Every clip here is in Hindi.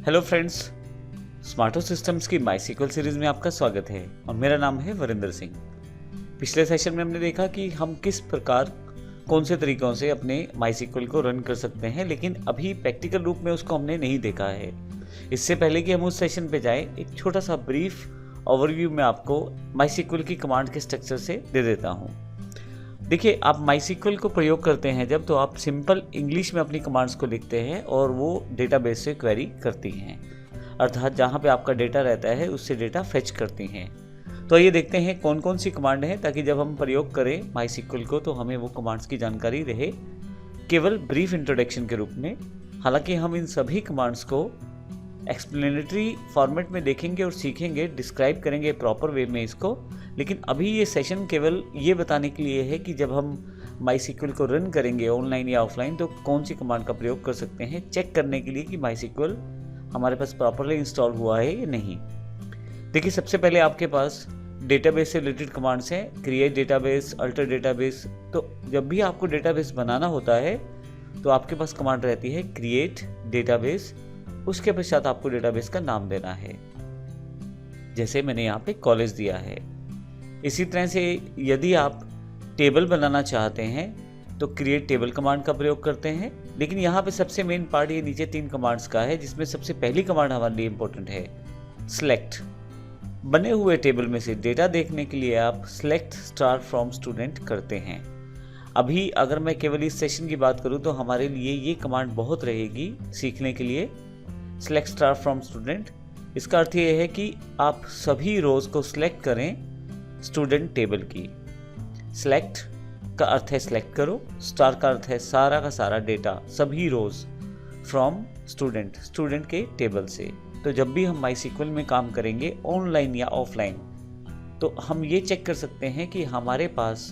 हेलो फ्रेंड्स, स्मार्टो सिस्टम्स की माईसीक्वल सीरीज में आपका स्वागत है और मेरा नाम है वरिंदर सिंह। पिछले सेशन में हमने देखा कि हम किस प्रकार कौन से तरीकों से अपने माईसीक्वल को रन कर सकते हैं, लेकिन अभी प्रैक्टिकल रूप में उसको हमने नहीं देखा है। इससे पहले कि हम उस सेशन पे जाएं, एक छोटा सा ब्रीफ ओवरव्यू में आपको माईसीक्वल की कमांड के स्ट्रक्चर से दे देता हूँ। देखिए, आप माईसीक्वल को प्रयोग करते हैं जब तो आप सिंपल इंग्लिश में अपनी कमांड्स को लिखते हैं और वो डेटाबेस से क्वेरी करती हैं, अर्थात जहाँ पे आपका डेटा रहता है उससे डेटा फेच करती हैं। तो आइए देखते हैं कौन कौन सी कमांड है, ताकि जब हम प्रयोग करें माईसीक्वल को तो हमें वो कमांड्स की जानकारी रहे, केवल ब्रीफ इंट्रोडक्शन के रूप में। हालांकि हम इन सभी कमांड्स को एक्सप्लेनेटरी फॉर्मेट में देखेंगे और सीखेंगे, डिस्क्राइब करेंगे प्रॉपर वे में इसको। लेकिन अभी ये सेशन केवल ये बताने के लिए है कि जब हम माईसीक्वल को रन करेंगे ऑनलाइन या ऑफलाइन तो कौन सी कमांड का प्रयोग कर सकते हैं, चेक करने के लिए कि माईसीक्वल हमारे पास प्रॉपरली इंस्टॉल हुआ है या नहीं। देखिए, सबसे पहले आपके पास डेटाबेस से रिलेटेड कमांड्स हैं, क्रिएट डेटाबेस, अल्टर डेटाबेस। तो जब भी आपको डेटाबेस बनाना होता है तो आपके पास कमांड रहती है क्रिएट डेटाबेस। उसके पश्चात आपको डेटाबेस का नाम देना है, जैसे मैंने यहाँ पे कॉलेज दिया है। इसी तरह से यदि आप टेबल बनाना चाहते हैं तो क्रिएट टेबल कमांड का प्रयोग करते हैं। लेकिन यहाँ पे सबसे मेन पार्ट ये नीचे 3 कमांड्स का है, जिसमें सबसे पहली कमांड हमारे लिए इंपॉर्टेंट है सेलेक्ट। बने हुए टेबल में से डेटा देखने के लिए आप सेलेक्ट स्टार फ्रॉम स्टूडेंट करते हैं। अभी अगर मैं केवल इस सेशन की बात करूँ तो हमारे लिए ये कमांड बहुत रहेगी सीखने के लिए, सेलेक्ट स्टार फ्रॉम स्टूडेंट। इसका अर्थ ये है कि आप सभी रोज को सिलेक्ट करें स्टूडेंट टेबल की। सेलेक्ट का अर्थ है सिलेक्ट करो, स्टार का अर्थ है सारा का सारा डेटा, सभी रोज फ्रॉम स्टूडेंट, स्टूडेंट के टेबल से। तो जब भी हम माईसीक्वल में काम करेंगे ऑनलाइन या ऑफलाइन तो हम ये चेक कर सकते हैं कि हमारे पास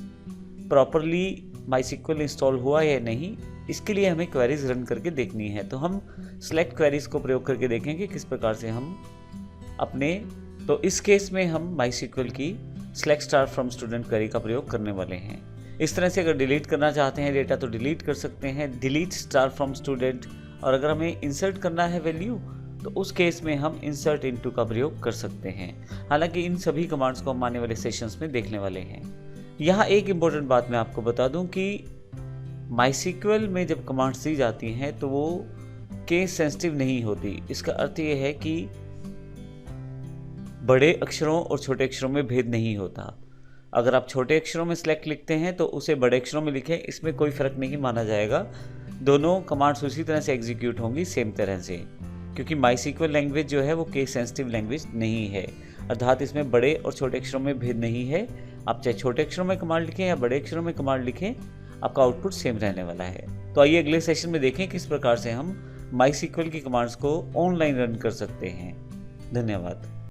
प्रॉपरली माईसीक्वल इंस्टॉल हुआ या नहीं। इसके लिए हमें क्वेरीज रन करके देखनी है, तो हम सेलेक्ट क्वेरीज को प्रयोग करके देखेंगे किस प्रकार से हम अपने, तो इस केस में हम माईसीक्वल की select star from student query का प्रयोग करने वाले हैं। इस तरह से अगर डिलीट करना चाहते हैं डेटा तो डिलीट कर सकते हैं, डिलीट स्टार फ्रॉम स्टूडेंट। और अगर हमें इंसर्ट करना है वैल्यू तो उस केस में हम इंसर्ट इनटू का प्रयोग कर सकते हैं। हालांकि इन सभी कमांड्स को हम आने वाले सेशंस में देखने वाले हैं। यहाँ एक इम्पोर्टेंट बात मैं आपको बता दूं कि माईसीक्वल में जब कमांड्स दी जाती हैं तो वो केस सेंसिटिव नहीं होती। इसका अर्थ ये है कि बड़े अक्षरों और छोटे अक्षरों में भेद नहीं होता। अगर आप छोटे अक्षरों में सेलेक्ट लिखते हैं तो उसे बड़े अक्षरों में लिखें, इसमें कोई फ़र्क नहीं माना जाएगा। दोनों कमांड्स उसी तरह से एग्जीक्यूट होंगी सेम तरह से, क्योंकि माईसीक्वल लैंग्वेज जो है वो केस सेंसिटिव लैंग्वेज नहीं है, अर्थात इसमें बड़े और छोटे अक्षरों में भेद नहीं है। आप चाहे छोटे अक्षरों में कमांड लिखें या बड़े अक्षरों में कमांड लिखें, आपका आउटपुट सेम रहने वाला है। तो आइए अगले सेशन में देखें किस प्रकार से हम माईसीक्वल की कमांड्स को ऑनलाइन रन कर सकते हैं। धन्यवाद।